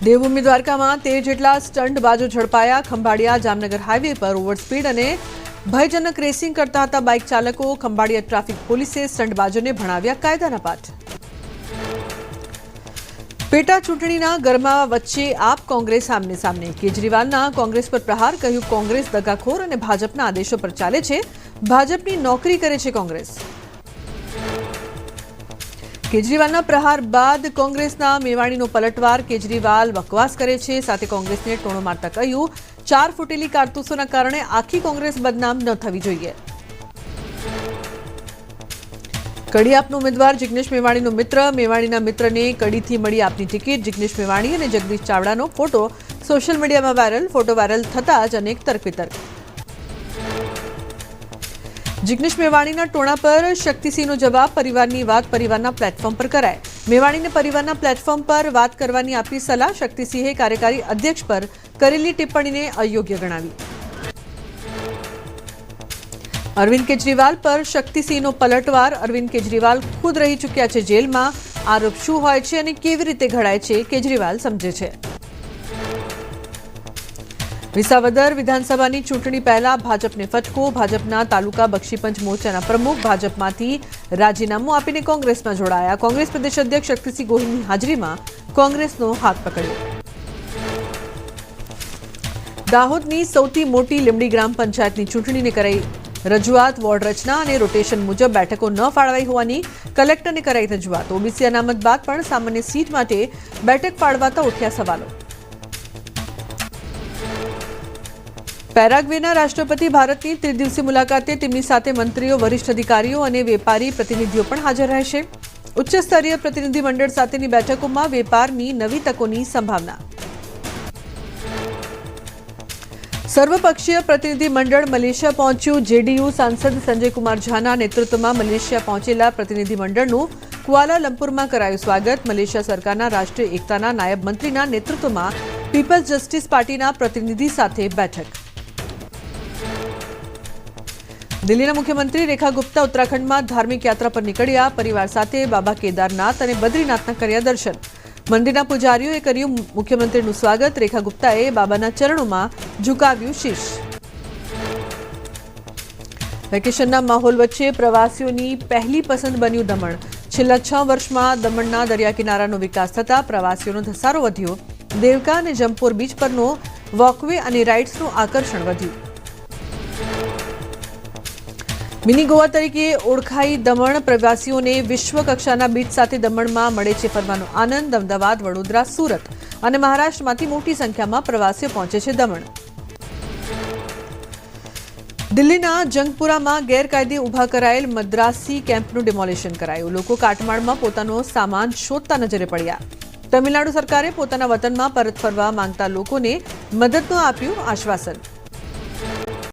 દેવભૂમિ દ્વારકામાં 13 જેટલા સ્ટંટબાજો ઝડપાયા। ખંભાળિયા જામનગર હાઈવે પર ઓવરસ્પીડ અને ભયજનક રેસિંગ કરતા હતા બાઇક ચાલકો। ખંભાળિયા ટ્રાફિક પોલીસે સ્ટંટબાજોને ભણાવ્યા કાયદાના પાઠ। પેટા ચૂંટણીના ગરમાવા વચ્ચે આપ કોંગ્રેસ આમને સામને। કેજરીવાલના કોંગ્રેસ પર પ્રહાર, કહ્યું કોંગ્રેસ દગાખોર અને ભાજપના આદેશો પર ચાલે છે, ભાજપની નોકરી કરે છે કોંગ્રેસ। કેજરીવાલના પ્રહાર બાદ કોંગ્રેસના મેવાણીનો પલટવાર। કેજરીવાલ બકવાસ કરે છે, સાથે કોંગ્રેસને ટોણો મારતા કહ્યું 4 ફૂટેલી કારતૂસોના કારણે આખી કોંગ્રેસ બદનામ ન થવી જોઈએ। કડી આપનો ઉમેદવાર જિગ્નેશ મેવાણીનો મિત્ર, મેવાણીના મિત્રને કડીથી મળી આપની ટિકિટ। જિગ્નેશ મેવાણી અને જગદીશ ચાવડાનો ફોટો સોશિયલ મીડિયામાં વાયરલ। ફોટો વાયરલ થતાં જ અનેક તર્ક-વિતર્ક। જિગ્નેશ મેવાણીના ટોણા પર શક્તિસિંહનો જવાબ, પરિવારની વાત પરિવારના પ્લેટફોર્મ પર કરાય। મેવાણીને પરિવારના પ્લેટફોર્મ પર વાત કરવાની આપી સલાહ। શક્તિસિંહે કાર્યકારી અધ્યક્ષ પર કરેલી ટિપ્પણીને અયોગ્ય ગણાવી। અરવિંદ કેજરીવાલ પર શક્તિસિંહનો પલટવાર। અરવિંદ કેજરીવાલ ખુદ રહી ચૂક્યા છે જેલમાં। આરોપ શું હોય છે અને કેવી રીતે ઘડાય છે, કેજરીવાલ સમજે છે। વિસાવદર વિધાનસભાની ચૂંટણી પહેલા ભાજપને ફટકો। ભાજપના તાલુકા બક્ષીપંચ મોરચાના પ્રમુખ ભાજપમાંથી રાજીનામું આપીને કોંગ્રેસમાં જોડાયા। કોંગ્રેસ પ્રદેશ અધ્યક્ષ શક્તિસિંહ ગોહિલની હાજરીમાં કોંગ્રેસનો હાથ પકડ્યો। દાહોદની સૌથી મોટી લીંબડી ગ્રામ પંચાયતની ચૂંટણીને કરાઈ રજૂઆત। વોર્ડ રચના અને રોટેશન મુજબ બેઠકો ન ફાળવાઈ હોવાની કલેક્ટરને કરાઈ રજૂઆત। ઓબીસી અનામત બાદ પણ સામાન્ય સીટ માટે બેઠક ફાળવાતા ઉઠ્યા સવાલો। પેરાગ્વેના રાષ્ટ્રપતિ ભારતની ત્રિદિવસીય મુલાકાતે। તેમની સાથે મંત્રીઓ, વરિષ્ઠ અધિકારીઓ અને વેપારી પ્રતિનિધિઓ પણ હાજર રહેશે। ઉચ્ચ સ્તરીય પ્રતિનિધિ મંડળ સાથેની બેઠકોમાં વેપારની નવી તકોની સંભાવના। સર્વપક્ષીય પ્રતિનિધિ મંડળ મલેશિયા પહોંચ્યું। જેડીયુ સાંસદ સંજય કુમાર ઝાના નેતૃત્વમાં મલેશિયા પહોંચેલા પ્રતિનિધિ મંડળનું કુઆલાલંપુરમાં કરાયું સ્વાગત। મલેશિયા સરકારના રાષ્ટ્રીય એકતાના નાયબ મંત્રીના નેતૃત્વમાં પીપલ્સ જસ્ટિસ પાર્ટીના પ્રતિનિધિ સાથે બેઠક। દિલ્હીના મુખ્યમંત્રી રેખા ગુપ્તા ઉત્તરાખંડમાં ધાર્મિક યાત્રા પર નીકળ્યા। પરિવાર સાથે બાબા કેદારનાથ અને બદ્રીનાથના કર્યા દર્શન। મંદિરના પૂજારીઓએ કર્યું મુખ્યમંત્રીનું સ્વાગત। રેખા ગુપ્તાએ બાબાના ચરણોમાં ઝુકાવ્યું શીશ। વેકેશનના માહોલ વચ્ચે પ્રવાસીઓની પહેલી પસંદ બન્યું દમણ। છેલ્લા 6 વર્ષમાં દમણના દરિયા કિનારાનો વિકાસ થતાં પ્રવાસીઓનો ધસારો વધ્યો। દેવકા અને જંપોર બીચ પરનો વોકવે અને રાઇડ્સનું આકર્ષણ વધ્યું। મિની ગોવા તરીકે ઓળખાઈ દમણ। પ્રવાસીઓને વિશ્વ કક્ષાના બીચ સાથે દમણમાં મળે છે ફરવાનો આનંદ। અમદાવાદ, વડોદરા, સુરત અને મહારાષ્ટ્રમાંથી મોટી સંખ્યામાં પ્રવાસીઓ પહોંચે છે દમણ। દિલ્હીના જંગપુરામાં ગેરકાયદે ઊભા કરાયેલ મદ્રાસી કેમ્પનું ડિમોલિશન કરાયું। લોકો કાટમાળમાં પોતાનો સામાન શોધતા નજરે પડ્યા। તમિલનાડુ સરકારે પોતાના વતનમાં પરત ફરવા માંગતા લોકોને મદદનું આપ્યું આશ્વાસન।